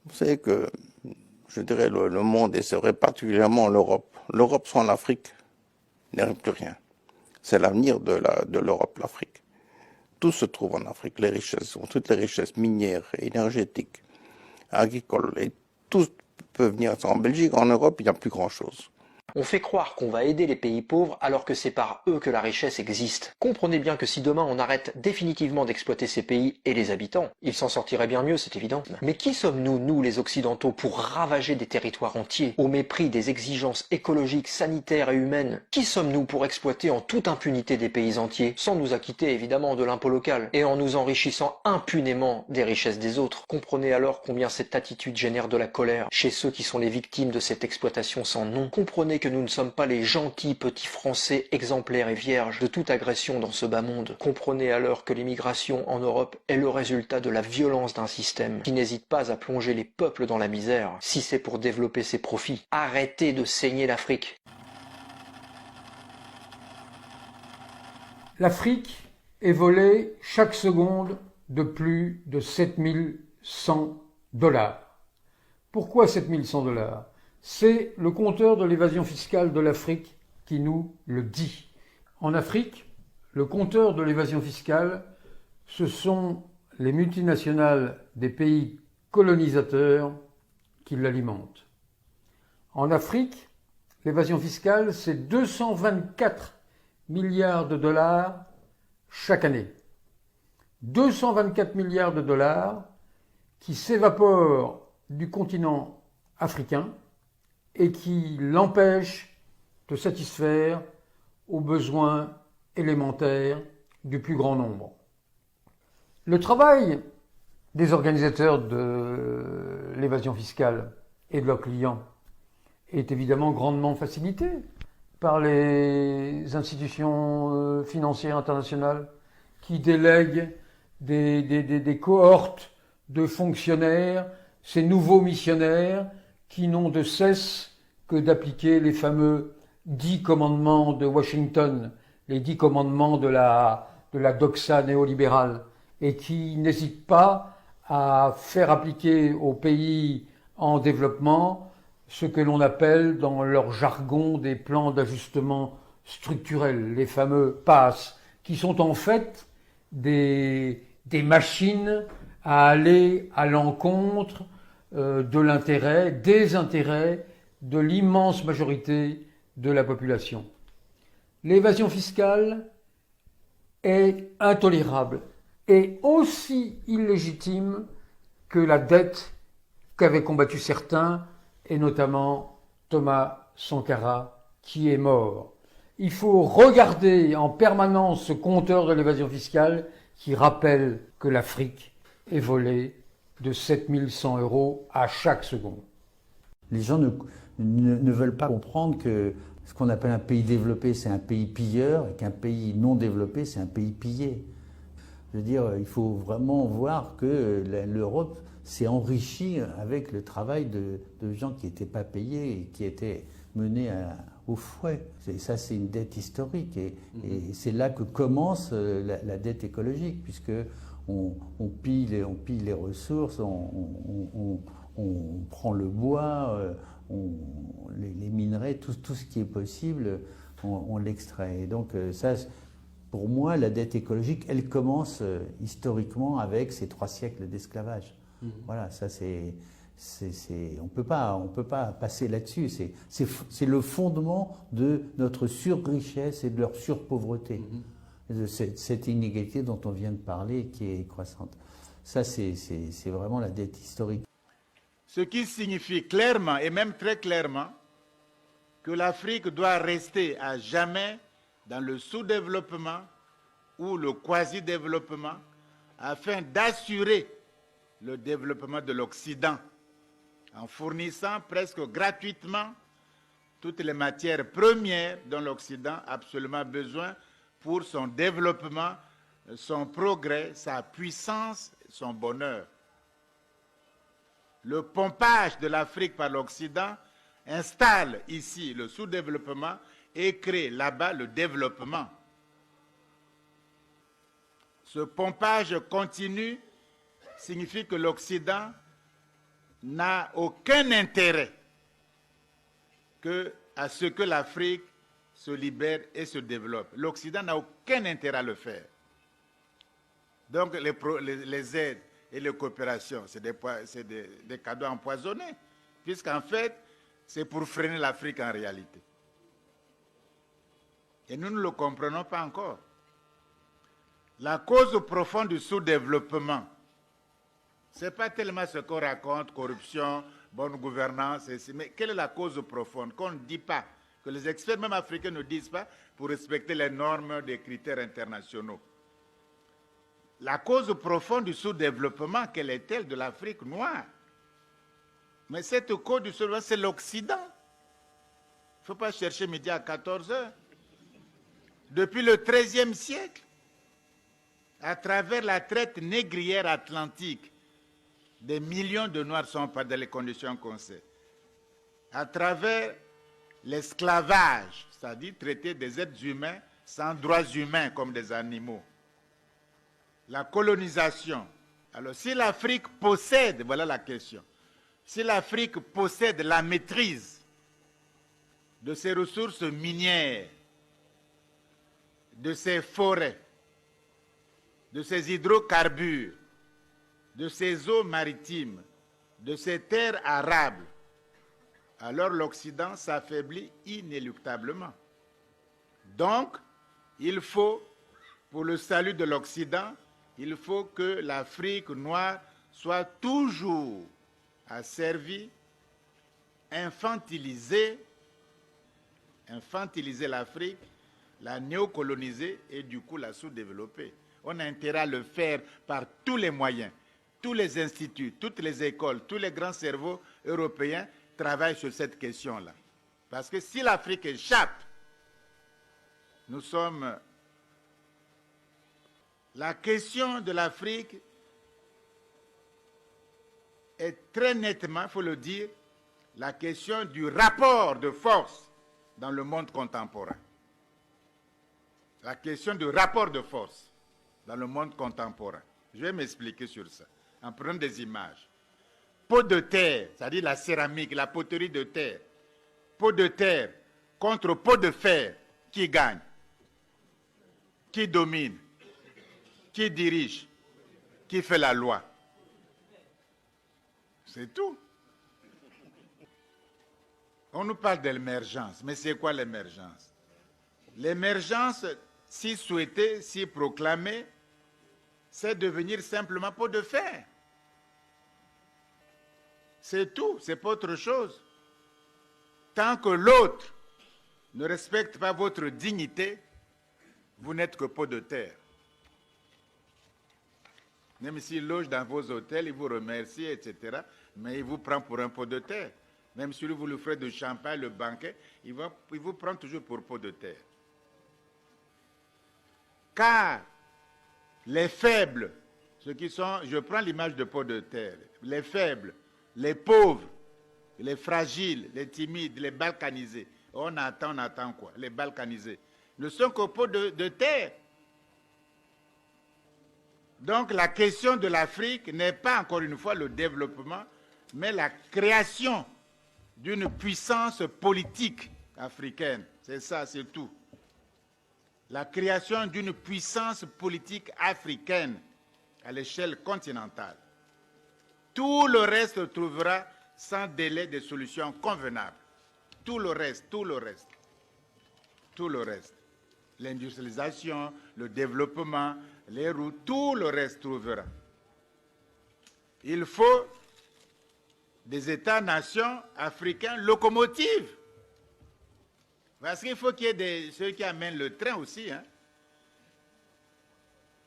Vous savez que, je dirais, le monde, et serait particulièrement l'Europe. L'Europe sans l'Afrique n'est plus rien. C'est l'avenir de l'Europe, l'Afrique. Tout se trouve en Afrique, les richesses, toutes les richesses minières, énergétiques, agricoles, et tout peut venir. En Belgique, en Europe, il n'y a plus grand-chose. On fait croire qu'on va aider les pays pauvres alors que c'est par eux que la richesse existe. Comprenez bien que si demain on arrête définitivement d'exploiter ces pays et les habitants, ils s'en sortiraient bien mieux, c'est évident. Mais qui sommes-nous, nous les Occidentaux, pour ravager des territoires entiers, au mépris des exigences écologiques, sanitaires et humaines? Qui sommes-nous pour exploiter en toute impunité des pays entiers, sans nous acquitter évidemment de l'impôt local, et en nous enrichissant impunément des richesses des autres? Comprenez alors combien cette attitude génère de la colère chez ceux qui sont les victimes de cette exploitation sans nom. Comprenez que nous ne sommes pas les gentils petits Français exemplaires et vierges de toute agression dans ce bas monde. Comprenez alors que l'immigration en Europe est le résultat de la violence d'un système qui n'hésite pas à plonger les peuples dans la misère, si c'est pour développer ses profits. Arrêtez de saigner l'Afrique. L'Afrique est volée chaque seconde de plus de 7100 dollars. Pourquoi 7100 dollars? C'est le compteur de l'évasion fiscale de l'Afrique qui nous le dit. En Afrique, le compteur de l'évasion fiscale, ce sont les multinationales des pays colonisateurs qui l'alimentent. En Afrique, l'évasion fiscale, c'est 224 milliards de dollars chaque année. 224 milliards de dollars qui s'évaporent du continent africain et qui l'empêche de satisfaire aux besoins élémentaires du plus grand nombre. Le travail des organisateurs de l'évasion fiscale et de leurs clients est évidemment grandement facilité par les institutions financières internationales qui délèguent des cohortes de fonctionnaires, ces nouveaux missionnaires qui n'ont de cesse que d'appliquer les fameux 10 commandements de Washington, les 10 commandements de la doxa néolibérale, et qui n'hésitent pas à faire appliquer aux pays en développement ce que l'on appelle dans leur jargon des plans d'ajustement structurel, les fameux PASS, qui sont en fait des machines à aller à l'encontre de l'intérêt, des intérêts de l'immense majorité de la population. L'évasion fiscale est intolérable et aussi illégitime que la dette qu'avaient combattu certains, et notamment Thomas Sankara, qui est mort. Il faut regarder en permanence ce compteur de l'évasion fiscale qui rappelle que l'Afrique est volée de 7100 € à chaque seconde. Les gens ne veulent pas comprendre que ce qu'on appelle un pays développé, c'est un pays pilleur, et qu'un pays non développé, c'est un pays pillé. Je veux dire, il faut vraiment voir que l'Europe s'est enrichie avec le travail de gens qui n'étaient pas payés et qui étaient menés au fouet. Ça, c'est une dette historique. Et c'est là que commence la dette écologique, puisque on pille les ressources, on prend le bois, les minerais, tout ce qui est possible, on l'extrait. Et donc ça, pour moi, la dette écologique, elle commence historiquement avec ces 3 siècles d'esclavage. Voilà, ça on peut pas passer là-dessus. C'est le fondement de notre surrichesse et de leur surpauvreté, de cette inégalité dont on vient de parler qui est croissante. Ça, c'est vraiment la dette historique. Ce qui signifie clairement, et même très clairement, que l'Afrique doit rester à jamais dans le sous-développement ou le quasi-développement afin d'assurer le développement de l'Occident en fournissant presque gratuitement toutes les matières premières dont l'Occident a absolument besoin pour son développement, son progrès, sa puissance, son bonheur. Le pompage de l'Afrique par l'Occident installe ici le sous-développement et crée là-bas le développement. Ce pompage continu signifie que l'Occident n'a aucun intérêt à ce que l'Afrique se libère et se développe. L'Occident n'a aucun intérêt à le faire. Donc les aides et les coopérations, c'est des cadeaux empoisonnés, puisqu'en fait, c'est pour freiner l'Afrique en réalité. Et nous ne le comprenons pas encore. La cause profonde du sous-développement, ce n'est pas tellement ce qu'on raconte, corruption, bonne gouvernance, mais quelle est la cause profonde qu'on ne dit pas, que les experts même africains ne disent pas pour respecter les normes des critères internationaux. La cause profonde du sous-développement, quelle est-elle de l'Afrique noire? Mais cette cause du sous-développement, c'est l'Occident. Il ne faut pas chercher midi à 14 heures. Depuis le XIIIe siècle, à travers la traite négrière atlantique, des millions de Noirs sont pas dans les conditions qu'on sait. À travers l'esclavage, c'est-à-dire traiter des êtres humains sans droits humains comme des animaux. La colonisation. Alors, si l'Afrique possède, voilà la question, si l'Afrique possède la maîtrise de ses ressources minières, de ses forêts, de ses hydrocarbures, de ses eaux maritimes, de ses terres arables, alors l'Occident s'affaiblit inéluctablement. Donc, il faut, pour le salut de l'Occident, il faut que l'Afrique noire soit toujours asservie, infantiliser l'Afrique, la néocoloniser et du coup la sous-développer. On a intérêt à le faire par tous les moyens. Tous les instituts, toutes les écoles, tous les grands cerveaux européens travaillent sur cette question-là. Parce que si l'Afrique échappe, nous sommes... La question de l'Afrique est très nettement, il faut le dire, la question du rapport de force dans le monde contemporain. La question du rapport de force dans le monde contemporain. Je vais m'expliquer sur ça, en prenant des images. Pot de terre, c'est-à-dire la céramique, la poterie de terre. Pot de terre contre pot de fer, qui gagne? Qui domine? Qui dirige? Qui fait la loi? C'est tout. On nous parle de l'émergence, mais c'est quoi l'émergence? L'émergence, si souhaitée, si proclamée, c'est devenir simplement pot de fer. C'est tout, c'est pas autre chose. Tant que l'autre ne respecte pas votre dignité, vous n'êtes que pot de terre. Même s'il loge dans vos hôtels, il vous remercie, etc. Mais il vous prend pour un pot de terre. Même si vous lui ferez du champagne, le banquet, il vous prend toujours pour pot de terre. Car les faibles, ceux qui sont, je prends l'image de pot de terre, les faibles, les pauvres, les fragiles, les timides, les balkanisés, on attend quoi? Les balkanisés ne sont qu'au pot de terre. Donc la question de l'Afrique n'est pas encore une fois le développement, mais la création d'une puissance politique africaine. C'est ça, c'est tout. La création d'une puissance politique africaine à l'échelle continentale. Tout le reste trouvera sans délai des solutions convenables. Tout le reste. L'industrialisation, le développement, les routes, tout le reste trouvera. Il faut des États-nations africains locomotives. Parce qu'il faut qu'il y ait ceux qui amènent le train aussi.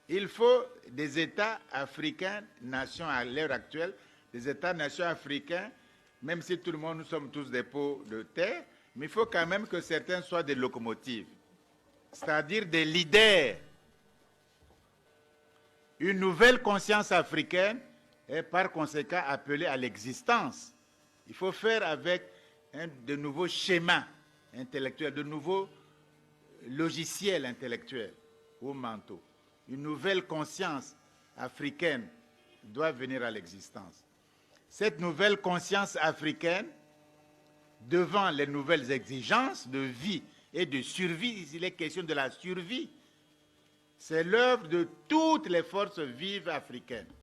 Il faut des États africains, nations à l'heure actuelle, des États-nations africains, même si tout le monde, nous sommes tous des pots de terre, mais il faut quand même que certains soient des locomotives, c'est-à-dire des leaders. Une nouvelle conscience africaine est par conséquent appelée à l'existence. Il faut faire avec de nouveaux schémas intellectuels, de nouveaux logiciels intellectuels ou mentaux. Une nouvelle conscience africaine doit venir à l'existence. Cette nouvelle conscience africaine, devant les nouvelles exigences de vie et de survie, il est question de la survie, c'est l'œuvre de toutes les forces vives africaines.